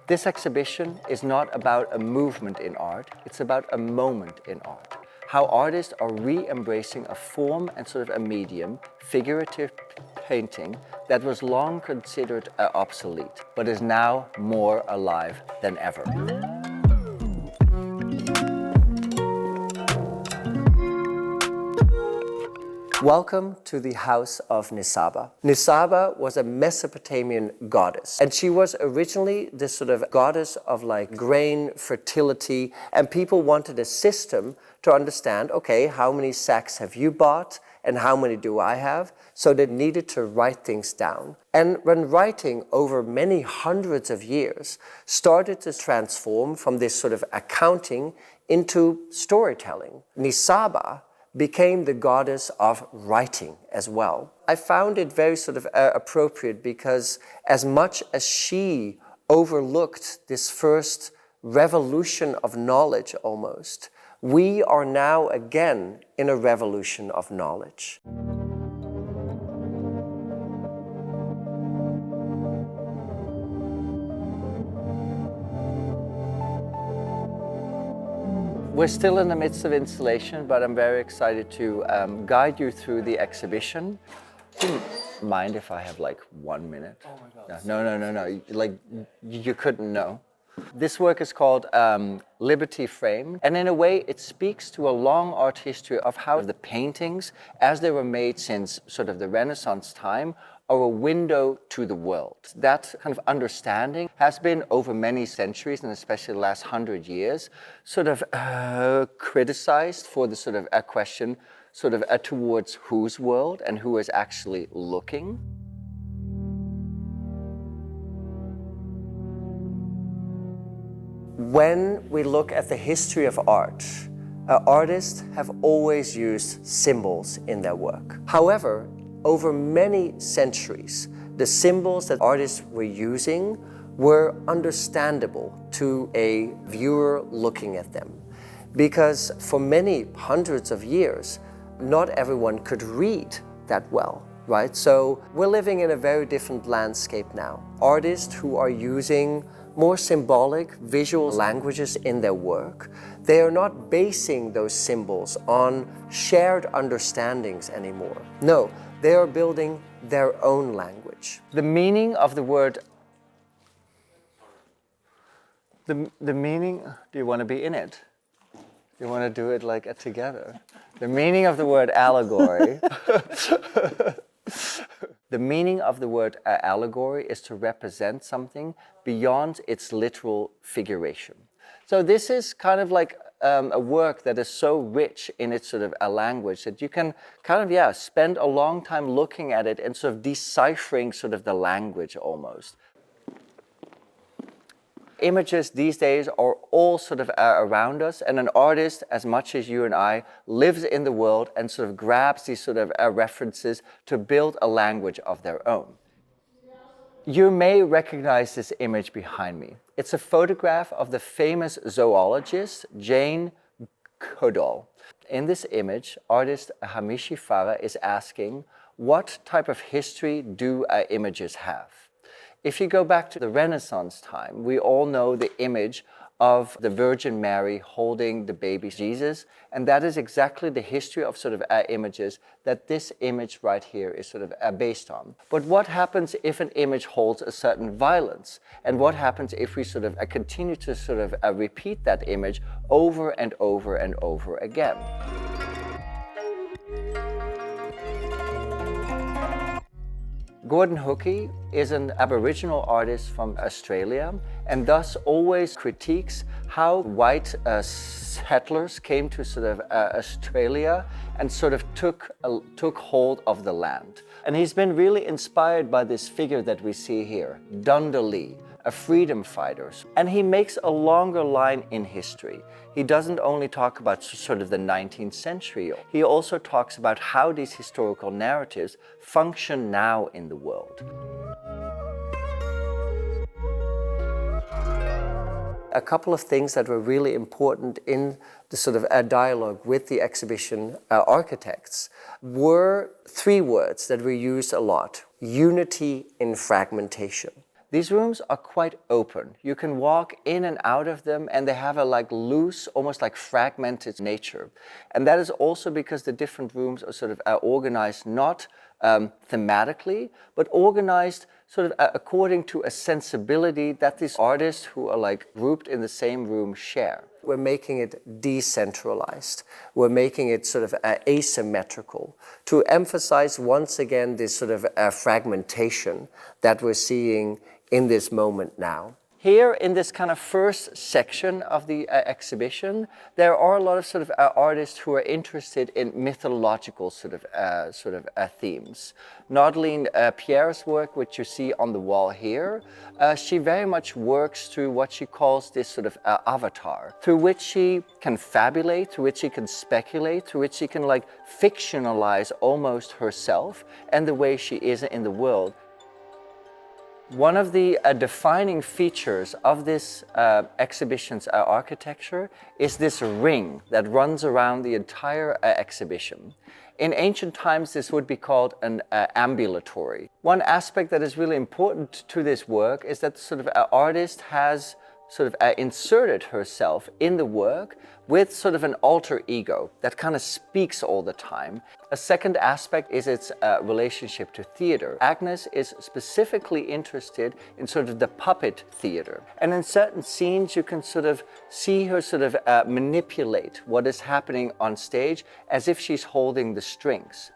This exhibition is not about a movement in art, it's about a moment in art. How artists are re-embracing a form and sort of a medium, figurative painting, that was long considered obsolete, but is now more alive than ever. Welcome to the house of Nisaba. Nisaba was a Mesopotamian goddess, and she was originally this sort of goddess of like grain, fertility, and people wanted a system to understand, okay, how many sacks have you bought and how many do I have? So they needed to write things down. And when writing over many hundreds of years started to transform from this sort of accounting into storytelling, Nisaba became the goddess of writing as well. I found it very sort of appropriate because as much as she overlooked this first revolution of knowledge almost, we are now again in a revolution of knowledge. We're still in the midst of installation, but I'm very excited to guide you through the exhibition. Do you mind if I have like 1 minute? Oh my God. No. Like, you couldn't know. This work is called Liberty Frame, and in a way it speaks to a long art history of how the paintings, as they were made since sort of the Renaissance time, are a window to the world. That kind of understanding has been over many centuries, and especially the last 100 years, sort of criticized for the sort of a question sort of towards whose world and who is actually looking. When we look at the history of art, artists have always used symbols in their work. However, over many centuries, the symbols that artists were using were understandable to a viewer looking at them. Because for many hundreds of years, not everyone could read that well, right? So we're living in a very different landscape now. Artists who are using more symbolic visual languages in their work, they are not basing those symbols on shared understandings anymore. No, they are building their own language. The meaning of the word, the meaning, do you want to be in it? Do you want to do it like together? The meaning of the word allegory. The meaning of the word allegory is to represent something beyond its literal figuration. So this is kind of like a work that is so rich in its sort of a language that you can kind of, spend a long time looking at it and sort of deciphering sort of the language almost. Images these days are all sort of around us, and an artist, as much as you and I, lives in the world and sort of grabs these sort of references to build a language of their own. You may recognize this image behind me. It's a photograph of the famous zoologist Jane Goodall. In this image, artist Hamishi Farah is asking, what type of history do images have? If you go back to the Renaissance time, we all know the image of the Virgin Mary holding the baby Jesus, and that is exactly the history of sort of images that this image right here is sort of based on. But what happens if an image holds a certain violence? And what happens if we sort of continue to sort of repeat that image over and over and over again? Gordon Hookey is an Aboriginal artist from Australia, and thus always critiques how white settlers came to sort of Australia and sort of took hold of the land. And he's been really inspired by this figure that we see here, Dundalli, a freedom fighter. And he makes a longer line in history. He doesn't only talk about sort of the 19th century, he also talks about how these historical narratives function now in the world. A couple of things that were really important in the sort of a dialogue with the exhibition architects were three words that were used a lot: unity in fragmentation. These rooms are quite open. You can walk in and out of them, and they have a loose, almost like fragmented nature. And that is also because the different rooms are sort of organized not thematically, but organized sort of according to a sensibility that these artists who are grouped in the same room share. We're making it decentralized. We're making it sort of asymmetrical to emphasize once again this sort of fragmentation that we're seeing in this moment now. Here in this kind of first section of the exhibition, there are a lot of sort of artists who are interested in mythological sort of themes. Nodeline Pierre's work, which you see on the wall here, she very much works through what she calls this sort of avatar, through which she can fabulate, through which she can speculate, through which she can fictionalize almost herself and the way she is in the world. One of the defining features of this exhibition's architecture is this ring that runs around the entire exhibition. In ancient times, this would be called an ambulatory. One aspect that is really important to this work is that sort of an artist has sort of inserted herself in the work with sort of an alter ego that kind of speaks all the time. A second aspect is its relationship to theater. Agnes is specifically interested in sort of the puppet theater. And in certain scenes, you can sort of see her sort of manipulate what is happening on stage as if she's holding the strings.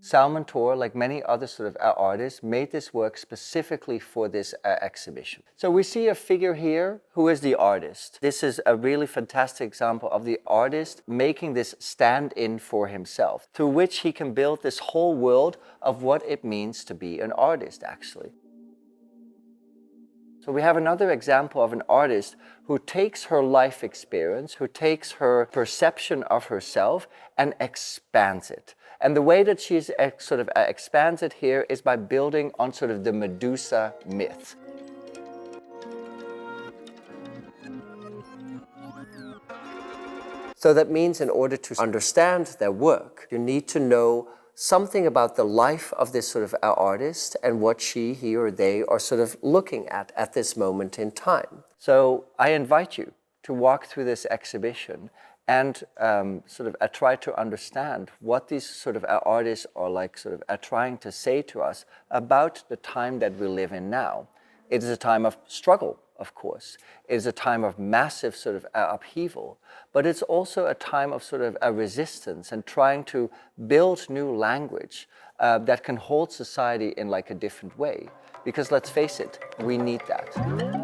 Salmontor, like many other sort of artists, made this work specifically for this exhibition. So we see a figure here who is the artist. This is a really fantastic example of the artist making this stand-in for himself, through which he can build this whole world of what it means to be an artist, actually. So we have another example of an artist who takes her life experience, who takes her perception of herself and expands it. And the way that she's sort of expands it here is by building on sort of the Medusa myth. So that means in order to understand their work, you need to know something about the life of this sort of artist and what he or they are sort of looking at this moment in time. So I invite you to walk through this exhibition and try to understand what these sort of artists are trying to say to us about the time that we live in now. It is a time of struggle, of course. It is a time of massive sort of upheaval, but it's also a time of sort of a resistance and trying to build new language that can hold society in a different way. Because let's face it, we need that.